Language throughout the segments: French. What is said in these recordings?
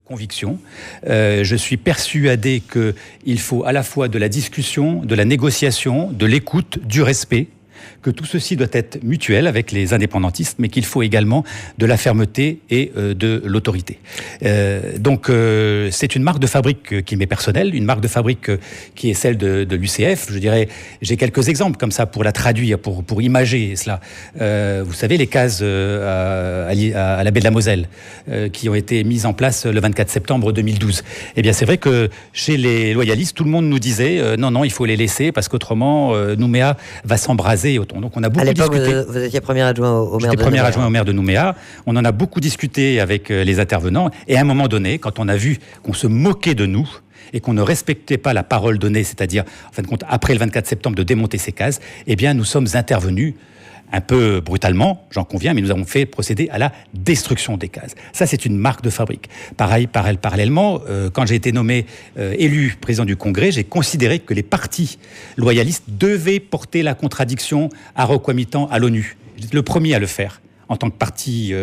Conviction. Je suis persuadé qu'il faut à la fois de la discussion, de la négociation, de l'écoute, du respect, que tout ceci doit être mutuel avec les indépendantistes, mais qu'il faut également de la fermeté et de l'autorité. Donc c'est une marque de fabrique qui m'est personnelle, une marque de fabrique qui est celle de l'UCF. Je dirais, j'ai quelques exemples comme ça pour la traduire, pour imager cela. Vous savez, les cases à la baie de la Moselle qui ont été mises en place le 24 septembre 2012. Eh bien, c'est vrai que chez les loyalistes, tout le monde nous disait non, il faut les laisser parce qu'autrement, Nouméa va s'embraser. Donc on a beaucoup discuté. À l'époque, vous étiez premier adjoint au maire de Nouméa. J'étais premier adjoint au maire de Nouméa. On en a beaucoup discuté avec les intervenants. Et à un moment donné, quand on a vu qu'on se moquait de nous et qu'on ne respectait pas la parole donnée, c'est-à-dire, en fin de compte, après le 24 septembre, de démonter ces cases, eh bien, nous sommes intervenus un peu brutalement, j'en conviens, mais nous avons fait procéder à la destruction des cases. Ça, c'est une marque de fabrique. Parallèlement, quand j'ai été nommé élu président du Congrès, j'ai considéré que les partis loyalistes devaient porter la contradiction à recomitant à l'ONU. J'étais le premier à le faire en tant que parti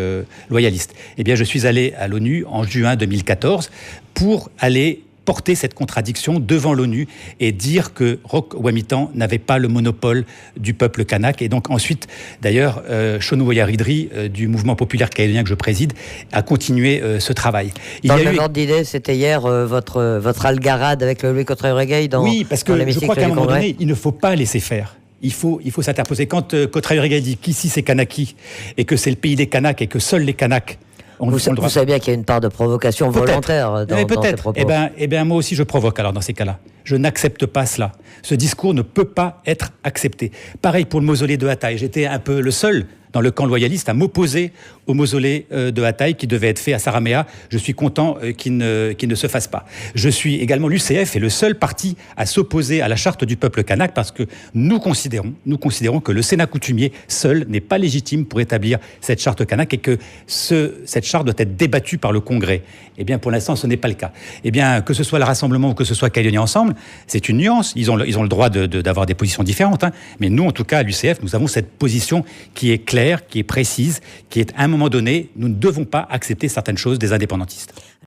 loyaliste. Eh bien, je suis allé à l'ONU en juin 2014 pour aller porter cette contradiction devant l'ONU et dire que Roch Ouamitan n'avait pas le monopole du peuple kanak. Et donc ensuite, d'ailleurs, Chonou Woyaridri, du mouvement populaire calédonien que je préside, a continué ce travail. Dans le même ordre d'idée, c'était hier votre algarade avec le Louis Cottrell-Regueil dans oui, parce que je crois qu'à un moment donné, il ne faut pas laisser faire. Il faut s'interposer. Quand Cottrell-Regueil dit qu'ici c'est Kanaki et que c'est le pays des Kanaks et que seuls les Kanaks vous savez bien qu'il y a une part de provocation volontaire dans ces propos. Eh bien, moi aussi, je provoque alors dans ces cas-là. Je n'accepte pas cela. Ce discours ne peut pas être accepté. Pareil pour le mausolée de Hataï. J'étais un peu le seul dans le camp loyaliste à m'opposer au mausolée de Hataï qui devait être fait à Saramea. Je suis content qu'il ne se fasse pas. Je suis également l'UCF et le seul parti à s'opposer à la charte du peuple kanak parce que nous considérons que le Sénat coutumier seul n'est pas légitime pour établir cette charte kanak et que cette charte doit être débattue par le Congrès. Eh bien, pour l'instant, ce n'est pas le cas. Eh bien, que ce soit le Rassemblement ou que ce soit Calédonia Ensemble, c'est une nuance. Ils ont le droit d'avoir des positions différentes. Mais nous, en tout cas, à l'UCF, nous avons cette position qui est claire, qui est précise, qui est à un moment donné, nous ne devons pas accepter certaines choses des indépendantistes.